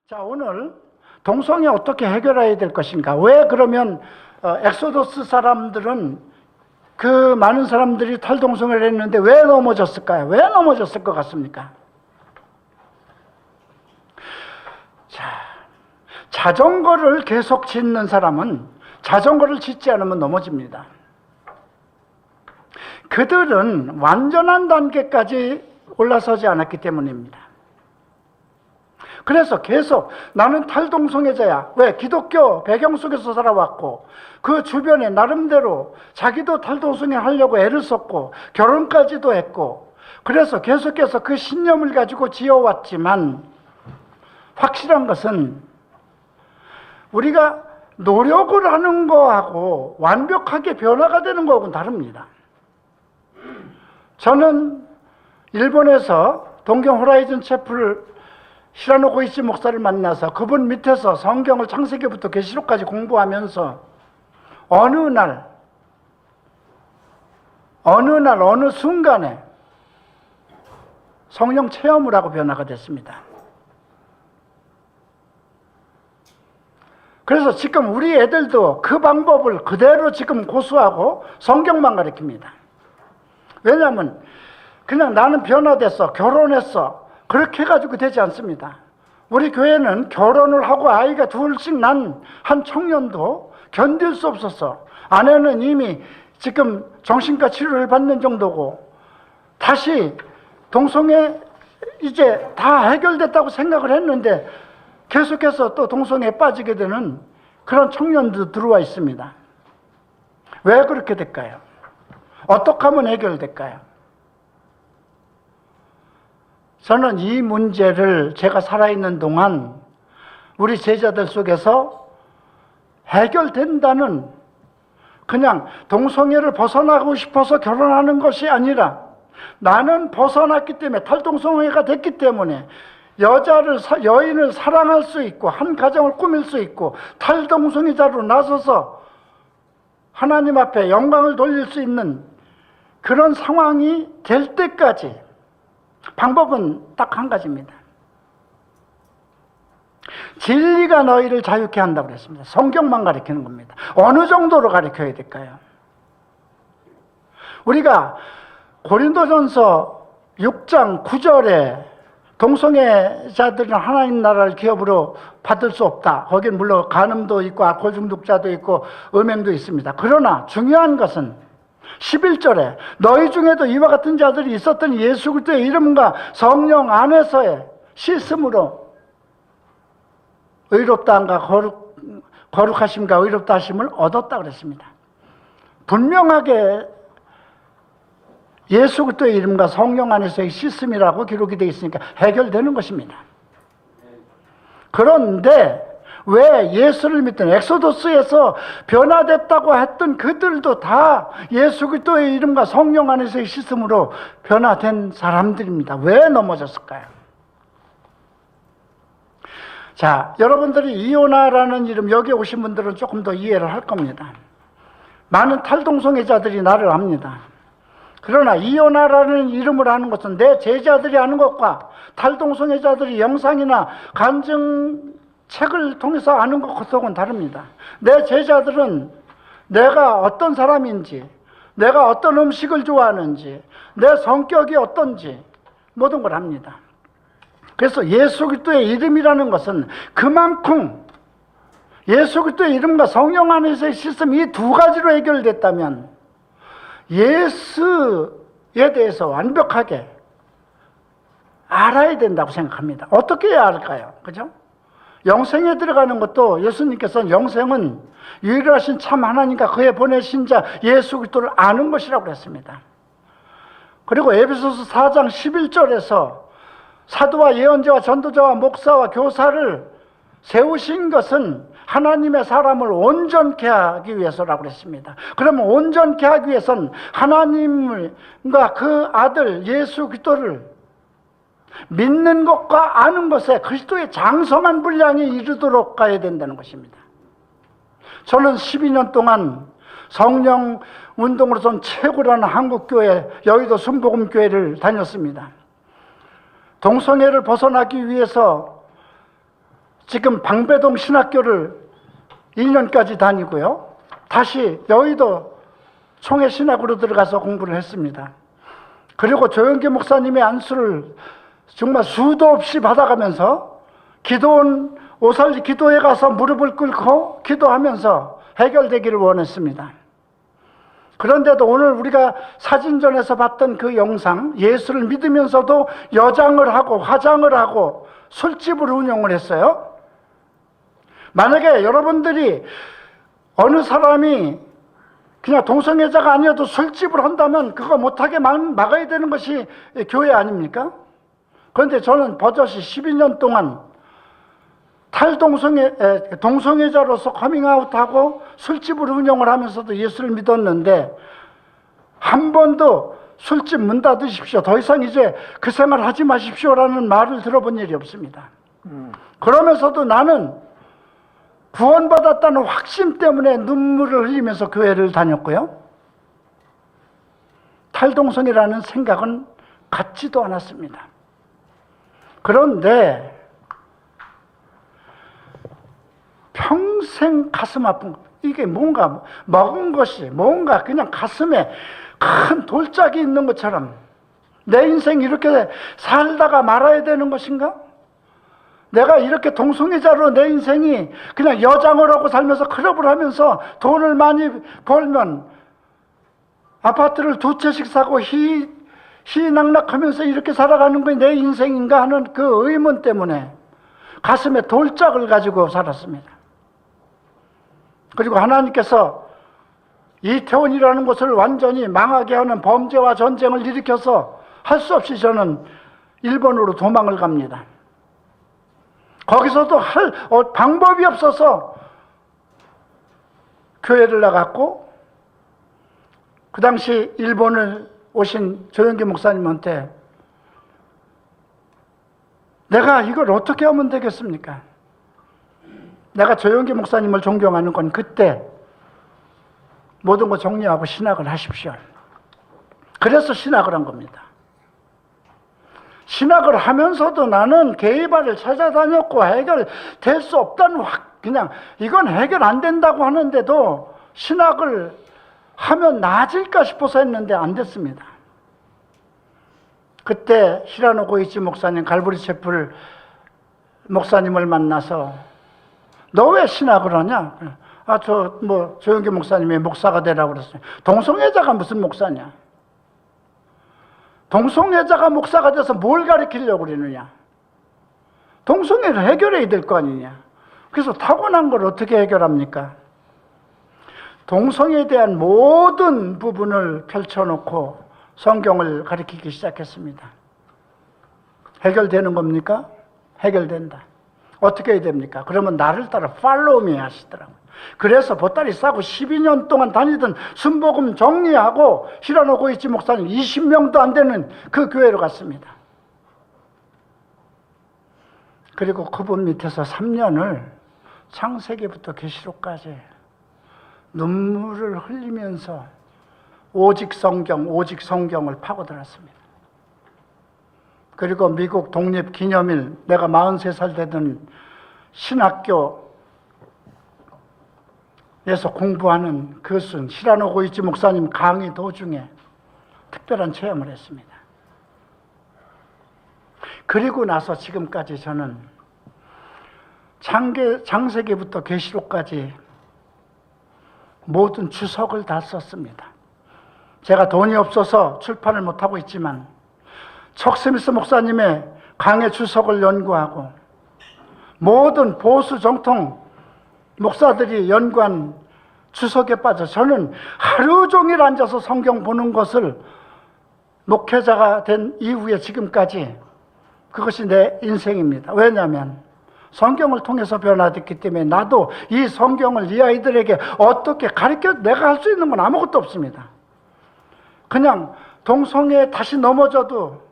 자, 오늘 동성애 어떻게 해결해야 될 것인가? 왜 그러면 엑소더스 사람들은 그 많은 사람들이 탈동성애를 했는데 왜 넘어졌을까요? 왜 넘어졌을 것 같습니까? 자, 자전거를 계속 짓는 사람은 자전거를 짓지 않으면 넘어집니다. 그들은 완전한 단계까지 올라서지 않았기 때문입니다. 그래서 계속 나는 탈동성애자야. 왜? 기독교 배경 속에서 살아왔고 그 주변에 나름대로 자기도 탈동성애 하려고 애를 썼고 결혼까지도 했고 그래서 계속해서 그 신념을 가지고 지어왔지만 확실한 것은 우리가 노력을 하는 거하고 완벽하게 변화가 되는 거하고는 다릅니다. 저는 일본에서 동경 호라이즌 채플 시라노 고이치 목사를 만나서 그분 밑에서 성경을 창세기부터 계시록까지 공부하면서 어느 순간에 성령 체험을 하고 변화가 됐습니다. 그래서 지금 우리 애들도 그 방법을 그대로 지금 고수하고 성경만 가르칩니다. 왜냐하면 그냥 나는 변화됐어, 결혼했어 그렇게 해가지고 되지 않습니다. 우리 교회는 결혼을 하고 아이가 둘씩 난 한 청년도 견딜 수 없었어. 아내는 이미 지금 정신과 치료를 받는 정도고 다시 동성애 이제 다 해결됐다고 생각을 했는데 계속해서 또 동성애에 빠지게 되는 그런 청년도 들어와 있습니다. 왜 그렇게 될까요? 어떻게 하면 해결될까요? 저는 이 문제를 제가 살아있는 동안 우리 제자들 속에서 해결된다는 그냥 동성애를 벗어나고 싶어서 결혼하는 것이 아니라 나는 벗어났기 때문에 탈동성애가 됐기 때문에 여인을 사랑할 수 있고 한 가정을 꾸밀 수 있고 탈동성애자로 나서서 하나님 앞에 영광을 돌릴 수 있는 그런 상황이 될 때까지 방법은 딱 한 가지입니다. 진리가 너희를 자유케 한다고 그랬습니다. 성경만 가르치는 겁니다. 어느 정도로 가르쳐야 될까요? 우리가 고린도전서 6장 9절에 동성애자들은 하나님 나라를 기업으로 받을 수 없다. 거기는 물론 간음도 있고 알코올 중독자도 있고 음행도 있습니다. 그러나 중요한 것은 11절에 너희 중에도 이와 같은 자들이 있었더니 예수 그리스도의 이름과 성령 안에서의 씻음으로 의롭다함과 거룩하심과 의롭다 하심을 얻었다 그랬습니다. 분명하게 예수 그리스도의 이름과 성령 안에서의 씻음이라고 기록이 되어 있으니까 해결되는 것입니다. 그런데 왜 예수를 믿던 엑소더스에서 변화됐다고 했던 그들도 다 예수 그리스도의 이름과 성령 안에서의 씻음으로 변화된 사람들입니다. 왜 넘어졌을까요? 자, 여러분들이 이오나라는 이름 여기 오신 분들은 조금 더 이해를 할 겁니다. 많은 탈동성애자들이 나를 압니다. 그러나 이오나라는 이름을 아는 것은 내 제자들이 아는 것과 탈동성애자들이 영상이나 간증 책을 통해서 아는 것하고는 다릅니다. 내 제자들은 내가 어떤 사람인지, 내가 어떤 음식을 좋아하는지, 내 성격이 어떤지 모든 걸 압니다. 그래서 예수 그리스도의 이름이라는 것은 그만큼 예수 그리스도의 이름과 성령 안에서의 시스템 이 두 가지로 해결됐다면 예수에 대해서 완벽하게 알아야 된다고 생각합니다. 어떻게 해야 할까요? 그죠? 영생에 들어가는 것도 예수님께서는 영생은 유일하신 참 하나님과 그의 보내신 자 예수 그리스도를 아는 것이라고 했습니다. 그리고 에베소서 4장 11절에서 사도와 예언자와 전도자와 목사와 교사를 세우신 것은 하나님의 사람을 온전케 하기 위해서라고 했습니다. 그러면 온전케 하기 위해서는 하나님과 그 아들 예수 그리스도를 믿는 것과 아는 것에 그리스도의 장성한 분량에 이르도록 가야 된다는 것입니다. 저는 12년 동안 성령 운동으로선 최고라는 한국교회 여의도 순복음교회를 다녔습니다. 동성애를 벗어나기 위해서 지금 방배동 신학교를 1년까지 다니고요. 다시 여의도 총회신학으로 들어가서 공부를 했습니다. 그리고 조영기 목사님의 안수를 정말 수도 없이 받아가면서 기도원 오살리 기도에 가서 무릎을 꿇고 기도하면서 해결되기를 원했습니다. 그런데도 오늘 우리가 사진전에서 봤던 그 영상, 예수를 믿으면서도 여장을 하고 화장을 하고 술집을 운영을 했어요. 만약에 여러분들이 어느 사람이 그냥 동성애자가 아니어도 술집을 한다면 그거 못하게 막아야 되는 것이 교회 아닙니까? 그런데 저는 버젓이 12년 동안 동성애자로서 커밍아웃하고 술집을 운영을 하면서도 예수를 믿었는데 한 번도 술집 문 닫으십시오, 더 이상 이제 그 생활 하지 마십시오라는 말을 들어본 일이 없습니다. 그러면서도 나는 구원받았다는 확신 때문에 눈물을 흘리면서 교회를 다녔고요. 탈동성이라는 생각은 갖지도 않았습니다. 그런데 평생 가슴 아픈 것, 이게 뭔가 먹은 것이 뭔가 그냥 가슴에 큰 돌짝이 있는 것처럼 내 인생 이렇게 살다가 말아야 되는 것인가? 내가 이렇게 동성애자로 내 인생이 그냥 여장을 하고 살면서 클럽을 하면서 돈을 많이 벌면 아파트를 2채씩 사고 희낙락하면서 이렇게 살아가는 게 내 인생인가 하는 그 의문 때문에 가슴에 돌짝을 가지고 살았습니다. 그리고 하나님께서 이태원이라는 곳을 완전히 망하게 하는 범죄와 전쟁을 일으켜서 할 수 없이 저는 일본으로 도망을 갑니다. 거기서도 할 방법이 없어서 교회를 나갔고, 그 당시 일본을 오신 조영기 목사님한테 내가 이걸 어떻게 하면 되겠습니까? 내가 조영기 목사님을 존경하는 건 그때 모든 거 정리하고 신학을 하십시오. 그래서 신학을 한 겁니다. 신학을 하면서도 나는 게이바를 찾아다녔고 해결될 수 없다는 그냥 이건 해결 안 된다고 하는데도 신학을 하면 나아질까 싶어서 했는데 안 됐습니다. 그때 히라노 고이치 목사님, 갈보리 채플 목사님을 만나서 너 왜 신학을 하냐? 조영기 목사님이 목사가 되라고 그랬어요. 동성애자가 무슨 목사냐? 동성애자가 목사가 돼서 뭘 가르치려고 그러느냐? 동성애를 해결해야 될 거 아니냐? 그래서 타고난 걸 어떻게 해결합니까? 동성애에 대한 모든 부분을 펼쳐놓고 성경을 가르치기 시작했습니다. 해결되는 겁니까? 해결된다. 어떻게 해야 됩니까? 그러면 나를 따라 팔로우 미 하시더라고요. 그래서 보따리 싸고 12년 동안 다니던 순복음 정리하고 히라노 고이치 목사님 20명도 안 되는 그 교회로 갔습니다. 그리고 그분 밑에서 3년을 창세기부터 계시록까지 눈물을 흘리면서 오직 성경을 파고들었습니다. 그리고 미국 독립기념일, 내가 43살 되던 신학교에서 공부하는 그것은 히라노 고이치 목사님 강의 도중에 특별한 체험을 했습니다. 그리고 나서 지금까지 저는 창세기부터 계시록까지 모든 주석을 다 썼습니다. 제가 돈이 없어서 출판을 못하고 있지만 척 스미스 목사님의 강해 주석을 연구하고 모든 보수 정통 목사들이 연구한 주석에 빠져 저는 하루 종일 앉아서 성경 보는 것을 목회자가 된 이후에 지금까지 그것이 내 인생입니다. 왜냐하면 성경을 통해서 변화됐기 때문에 나도 이 성경을 이 아이들에게 어떻게 내가 할 수 있는 건 아무것도 없습니다. 그냥 동성애에 다시 넘어져도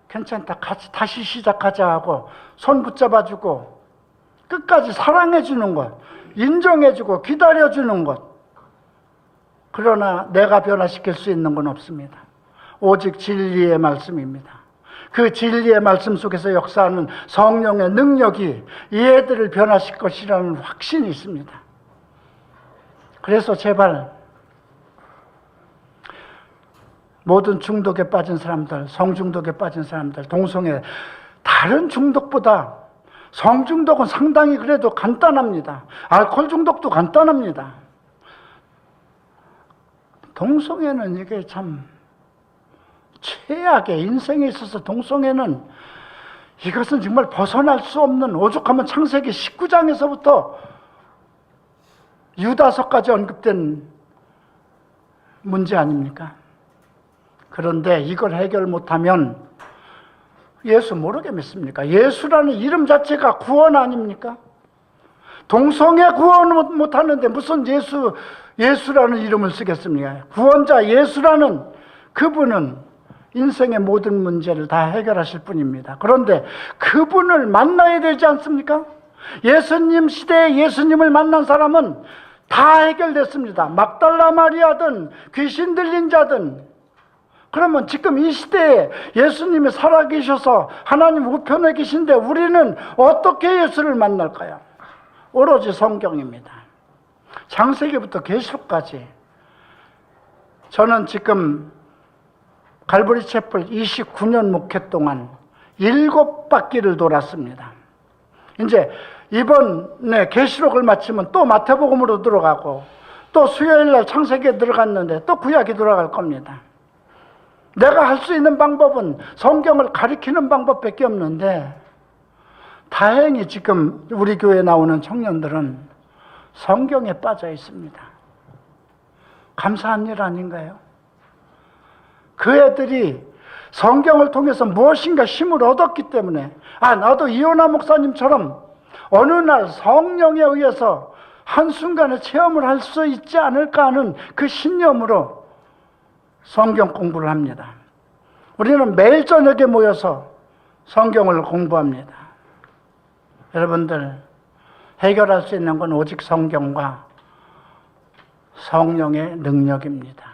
괜찮다, 같이 다시 시작하자 하고 손 붙잡아주고 끝까지 사랑해주는 것, 인정해주고 기다려주는 것. 그러나 내가 변화시킬 수 있는 건 없습니다. 오직 진리의 말씀입니다. 그 진리의 말씀 속에서 역사하는 성령의 능력이 이 애들을 변화시킬 것이라는 확신이 있습니다. 그래서 제발 모든 중독에 빠진 사람들, 성중독에 빠진 사람들, 동성애, 다른 중독보다 성중독은 상당히 그래도 간단합니다. 알코올 중독도 간단합니다. 동성애는 이게 참 최악의, 인생에 있어서 동성애는 이것은 정말 벗어날 수 없는, 오죽하면 창세기 19장에서부터 유다서까지 언급된 문제 아닙니까? 그런데 이걸 해결 못하면 예수 모르게 믿습니까? 예수라는 이름 자체가 구원 아닙니까? 동성애 구원 못하는데 무슨 예수라는 이름을 쓰겠습니까? 구원자 예수라는 그분은 인생의 모든 문제를 다 해결하실 분입니다. 그런데 그분을 만나야 되지 않습니까? 예수님 시대에 예수님을 만난 사람은 다 해결됐습니다. 막달라 마리아든 귀신 들린 자든. 그러면 지금 이 시대에 예수님이 살아계셔서 하나님 우편에 계신데 우리는 어떻게 예수를 만날까요? 오로지 성경입니다. 창세기부터 계시록까지. 저는 지금 갈보리 채플 29년 목회 동안 7바퀴를 돌았습니다. 이제 이번에 계시록을 마치면 또 마태복음으로 들어가고 또 수요일날 창세기에 들어갔는데 또 구약에 들어갈 겁니다. 내가 할 수 있는 방법은 성경을 가리키는 방법밖에 없는데 다행히 지금 우리 교회에 나오는 청년들은 성경에 빠져 있습니다. 감사한 일 아닌가요? 그 애들이 성경을 통해서 무엇인가 힘을 얻었기 때문에 나도 이호나 목사님처럼 어느 날 성령에 의해서 한순간에 체험을 할 수 있지 않을까 하는 그 신념으로 성경 공부를 합니다. 우리는 매일 저녁에 모여서 성경을 공부합니다. 여러분들, 해결할 수 있는 건 오직 성경과 성령의 능력입니다.